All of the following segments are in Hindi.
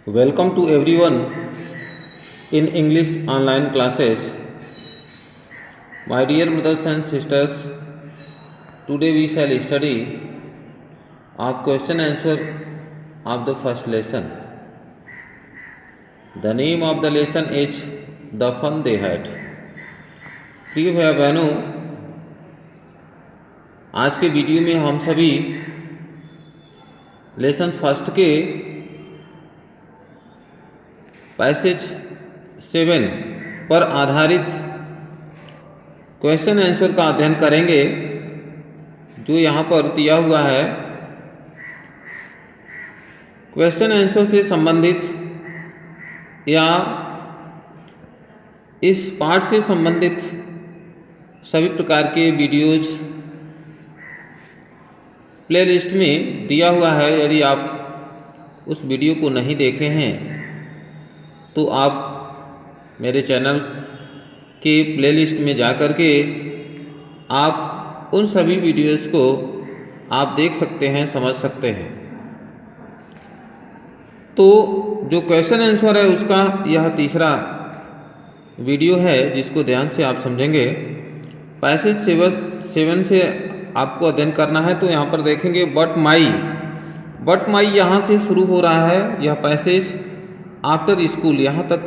Welcome to everyone in English online classes. My dear brothers and sisters, today we shall study of question answer of the first lesson. The name of the lesson is The Fun They Had. प्रिय भाई बहनों, आज के वीडियो में हम सभी लेसन फर्स्ट के पैसेज 7 पर आधारित क्वेश्चन आंसर का अध्ययन करेंगे जो यहाँ पर दिया हुआ है। क्वेश्चन आंसर से संबंधित या इस पाठ से संबंधित सभी प्रकार के वीडियोज प्लेलिस्ट में दिया हुआ है। यदि आप उस वीडियो को नहीं देखे हैं तो आप मेरे चैनल के प्लेलिस्ट में जा कर के आप उन सभी वीडियोस को आप देख सकते हैं, समझ सकते हैं। तो जो क्वेश्चन आंसर है उसका यह तीसरा वीडियो है जिसको ध्यान से आप समझेंगे। पैसेज 7 से आपको अध्ययन करना है। तो यहाँ पर देखेंगे बट माई यहाँ से शुरू हो रहा है यह पैसेज। आफ्टर स्कूल यहाँ तक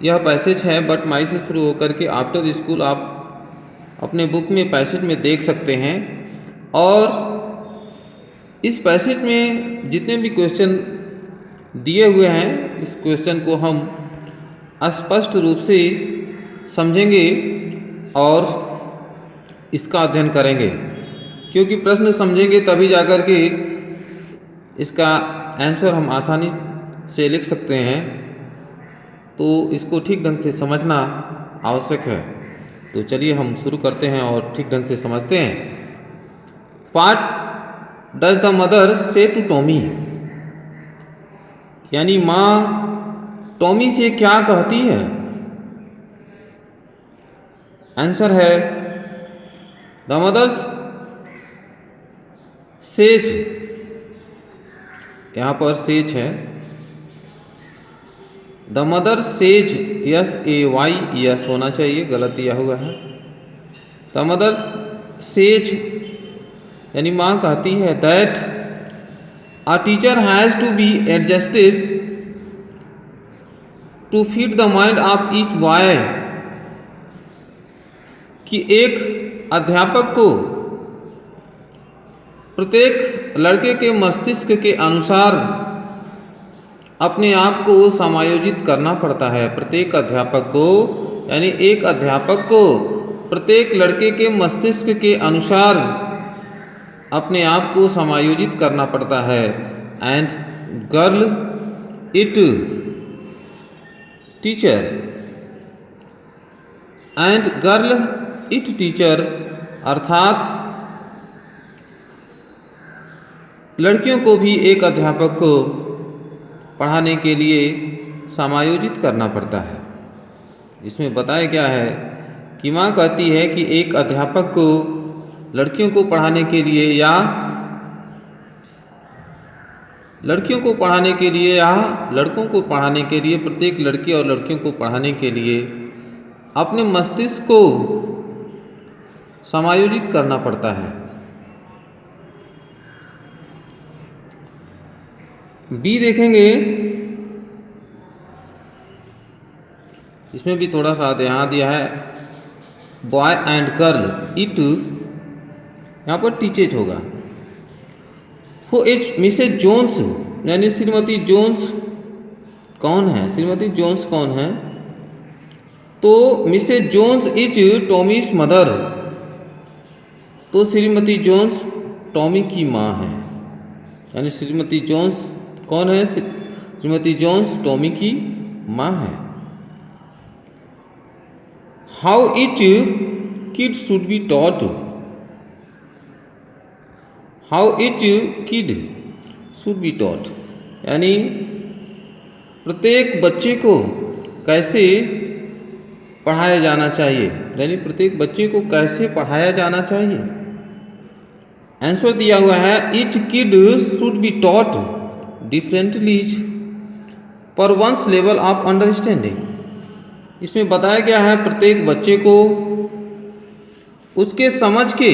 यह पैसेज है। बट माई से शुरू होकर के आफ्टर स्कूल आप अपने बुक में पैसेज में देख सकते हैं। और इस पैसेज में जितने भी क्वेश्चन दिए हुए हैं इस क्वेश्चन को हम स्पष्ट रूप से समझेंगे और इसका अध्ययन करेंगे, क्योंकि प्रश्न समझेंगे तभी जाकर के इसका आंसर हम आसानी से लिख सकते हैं। तो इसको ठीक ढंग से समझना आवश्यक है। तो चलिए हम शुरू करते हैं और ठीक ढंग से समझते हैं। व्हाट डज द मदर से टू टॉमी, यानी माँ टॉमी से क्या कहती है। आंसर है द मदर्स सेज, यहाँ पर सेज है। The mother says SAY yes होना चाहिए, गलत दिया हुआ है। द मदर सेज यानी माँ कहती है that a teacher has to be adjusted to feed the mind of each boy, कि एक अध्यापक को प्रत्येक लड़के के मस्तिष्क के अनुसार अपने आप को समायोजित करना पड़ता है। प्रत्येक अध्यापक को यानी एक अध्यापक को प्रत्येक लड़के के मस्तिष्क के अनुसार अपने आप को समायोजित करना पड़ता है। And girl it teacher, and girl it teacher अर्थात लड़कियों को भी एक अध्यापक को पढ़ाने के लिए समायोजित करना पड़ता है। इसमें बताया गया है कि माँ कहती है कि एक अध्यापक को लड़कियों को पढ़ाने के लिए या लड़कियों को पढ़ाने के लिए या लड़कों को पढ़ाने के लिए, प्रत्येक लड़के और लड़कियों को पढ़ाने के लिए अपने मस्तिष्क को समायोजित करना पड़ता है। बी देखेंगे, इसमें भी थोड़ा सा यहाँ दिया है बॉय एंड गर्ल इट, यहाँ पर टीचेज होगा। हु इज मिसेज जोन्स, यानी श्रीमती जोन्स कौन है, श्रीमती जोन्स कौन है। तो Mrs Jones is Tommy's mother, तो श्रीमती जोन्स टॉमी की माँ है। यानी श्रीमती जोन्स कौन है, श्रीमती जोन्स टॉमी की माँ है। How etch kid should be taught, how etch kid should be taught, यानी प्रत्येक बच्चे को कैसे पढ़ाया जाना चाहिए, यानी प्रत्येक बच्चे को कैसे पढ़ाया जाना चाहिए। आंसर दिया हुआ है each kid should be taught differently per one's level of understanding। इसमें बताया गया है प्रत्येक बच्चे को उसके समझ के,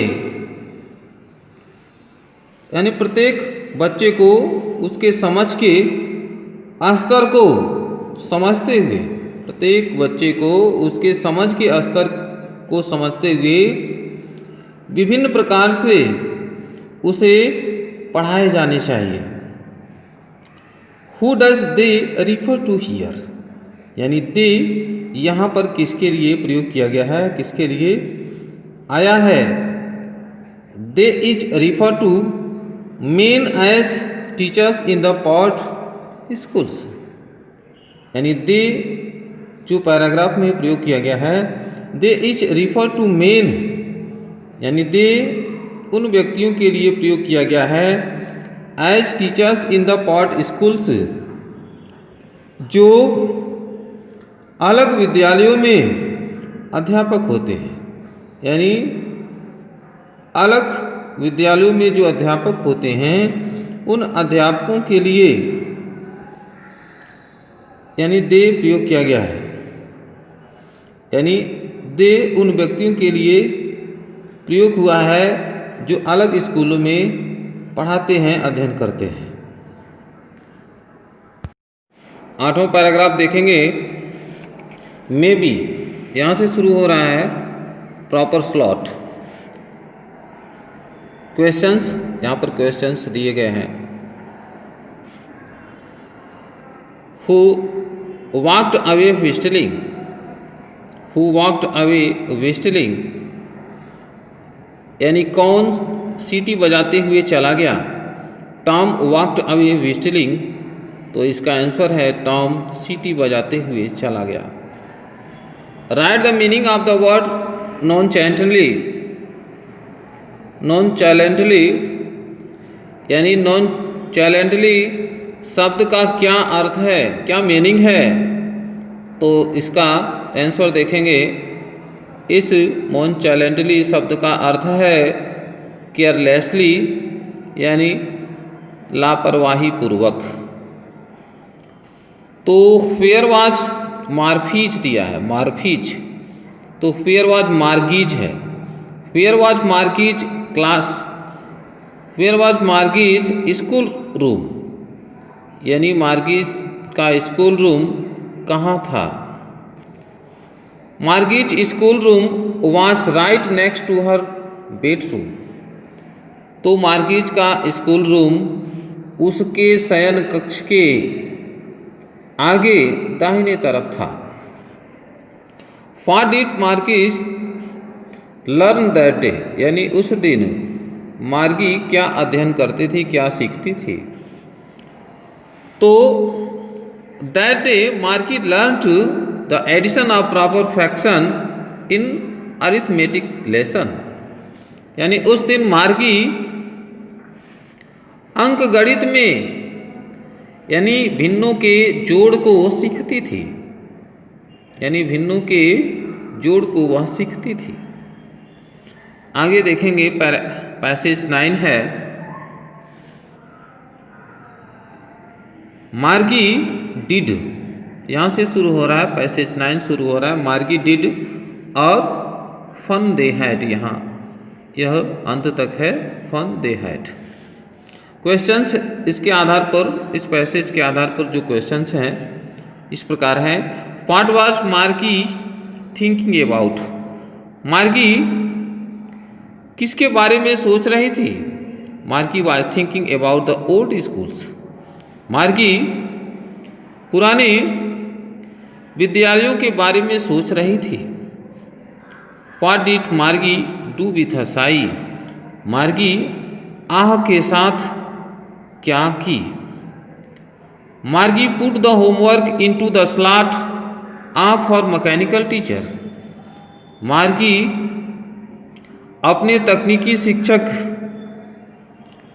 यानी प्रत्येक बच्चे को उसके समझ के स्तर को समझते हुए, प्रत्येक बच्चे को उसके समझ के स्तर को समझते हुए विभिन्न प्रकार से उसे पढ़ाए जाने चाहिए। Who does they refer to here? यानी दे यहाँ पर किसके लिए प्रयोग किया गया है, किसके लिए आया है? They is refer to men as teachers in the part schools. यानी दे जो पैराग्राफ में प्रयोग किया गया है, they is refer to men, यानी दे उन व्यक्तियों के लिए प्रयोग किया गया है as teachers in the part schools, जो अलग विद्यालयों में अध्यापक होते हैं। यानी अलग विद्यालयों में जो अध्यापक होते हैं उन अध्यापकों के लिए यानी दे प्रयोग किया गया है। यानी दे उन व्यक्तियों के लिए प्रयोग हुआ है जो अलग स्कूलों में पढ़ाते हैं, अध्ययन करते हैं। 8वां पैराग्राफ देखेंगे। मे बी, यहाँ से शुरू हो रहा है प्रॉपर स्लॉट। क्वेश्चंस, यहाँ पर क्वेश्चंस दिए गए हैं। Who walked away whistling? Who walked away whistling? यानी कौन सीटी बजाते हुए चला गया? टॉम walked away whistling, तो इसका आंसर है टॉम सीटी बजाते हुए चला गया। Right the meaning of the word nonchalantly। nonchalantly यानी nonchalantly शब्द का क्या अर्थ है, क्या मीनिंग है? तो इसका आंसर देखेंगे। इस nonchalantly शब्द का अर्थ है केयरलेसली, यानी लापरवाही पूर्वक। तो फेयर वाज मार्फीज दिया है, मार्फीज, तो फेयर वाज मार्गीज है। Where was Margie's class, where was Margie's school room, यानी मार्गीज का स्कूल रूम कहाँ था? Margie's school room was right next to her bedroom, तो मार्गीज का स्कूल रूम उसके शयन कक्ष के आगे दाहिने तरफ था। What did Margie's learn that day, यानी उस दिन मार्गी क्या अध्ययन करती थी, क्या सीखती थी? तो that day Margie learn to the addition of proper fraction in arithmetic lesson, यानी उस दिन मार्गी अंक गणित में यानी भिन्नों के जोड़ को सीखती थी, यानी भिन्नों के जोड़ को वह सीखती थी। आगे देखेंगे पैसेज 9 है। मार्गी डिड, यहाँ से शुरू हो रहा है, पैसेज 9 शुरू हो रहा है। मार्गी डिड और फन दे हैड, यहाँ यह अंत तक है, फन दे हैड। क्वेश्चंस इसके आधार पर, इस पैसेज के आधार पर जो क्वेश्चंस हैं इस प्रकार हैं। व्हाट वाज मार्गी थिंकिंग अबाउट? मार्गी किसके बारे में सोच रही थी? मार्गी was thinking about the old schools. मार्गी पुराने विद्यालयों के बारे में सोच रही थी। व्हाट डिड मार्गी डू विथ अ साई? मार्गी आह के साथ क्या की? मार्गी put the homework into the slot of her mechanical teacher. मार्गी अपने तकनीकी शिक्षक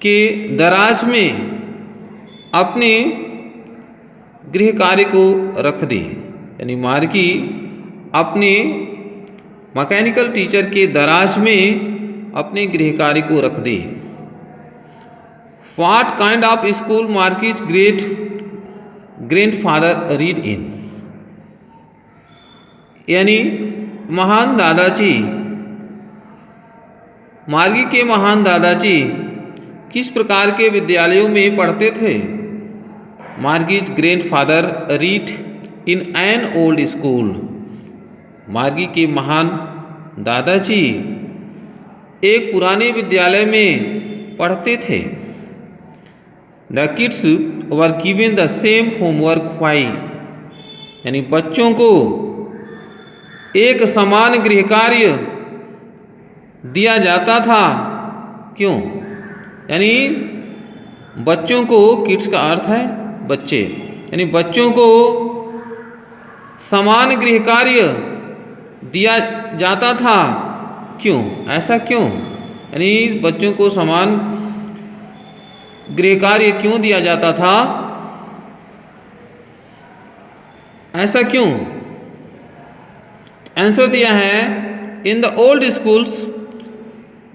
के दराज में अपने गृह कार्य को रख दी, यानी मार्गी अपने मैकेनिकल टीचर के दराज में अपने गृह कार्य को रख दी। What kind of school Margie's grandfather read in, यानी महान दादाजी, मार्गी के महान दादाजी किस प्रकार के विद्यालयों में पढ़ते थे। Margie's grandfather read in an old school, Margie के महान दादाजी एक पुराने विद्यालय में पढ़ते थे। The kids were given the same homework why, यानी बच्चों को एक समान गृह कार्य दिया जाता था, क्यों, यानी बच्चों को, किड्स का अर्थ है बच्चे, यानी बच्चों को समान गृह कार्य दिया जाता था, क्यों, ऐसा क्यों, यानी बच्चों को समान गृह कार्य क्यों दिया जाता था, ऐसा क्यों। आंसर दिया है in the old schools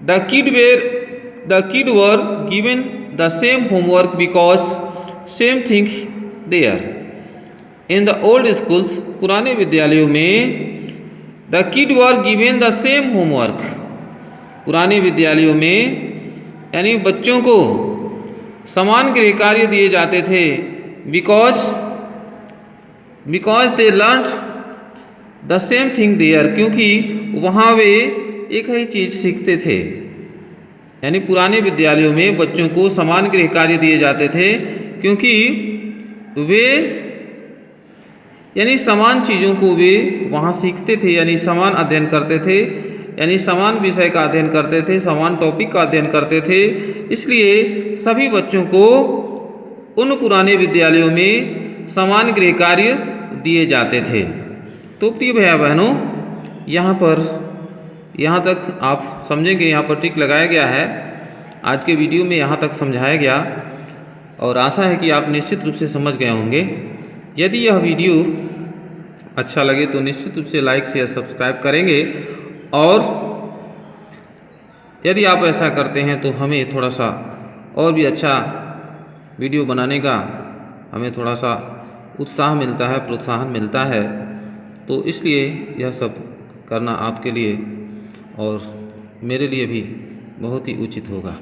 the kid were given the same homework because same thing there. In the old schools, पुराने विद्यालयों में, the kid were given the same homework, पुराने विद्यालयों में यानी बच्चों को समान गृह कार्य दिए जाते थे, because they learn the same thing there, क्योंकि वहाँ वे एक ही चीज़ सीखते थे। यानी पुराने विद्यालयों में बच्चों को समान गृह कार्य दिए जाते थे क्योंकि वे यानी समान चीज़ों को वे वहाँ सीखते थे, यानी समान अध्ययन करते थे, यानी समान विषय का अध्ययन करते थे, समान टॉपिक का अध्ययन करते थे। इसलिए सभी बच्चों को उन पुराने विद्यालयों में समान गृह कार्य दिए जाते थे। तो प्रिय भैया बहनों, यहाँ तक आप समझेंगे, यहाँ पर टिक लगाया गया है। आज के वीडियो में यहाँ तक समझाया गया और आशा है कि आप निश्चित रूप से समझ गए होंगे। यदि यह वीडियो अच्छा लगे तो निश्चित रूप से लाइक शेयर सब्सक्राइब करेंगे, और यदि आप ऐसा करते हैं तो हमें थोड़ा सा और भी अच्छा वीडियो बनाने का हमें थोड़ा सा उत्साह मिलता है, प्रोत्साहन मिलता है। तो इसलिए यह सब करना आपके लिए और मेरे लिए भी बहुत ही उचित होगा।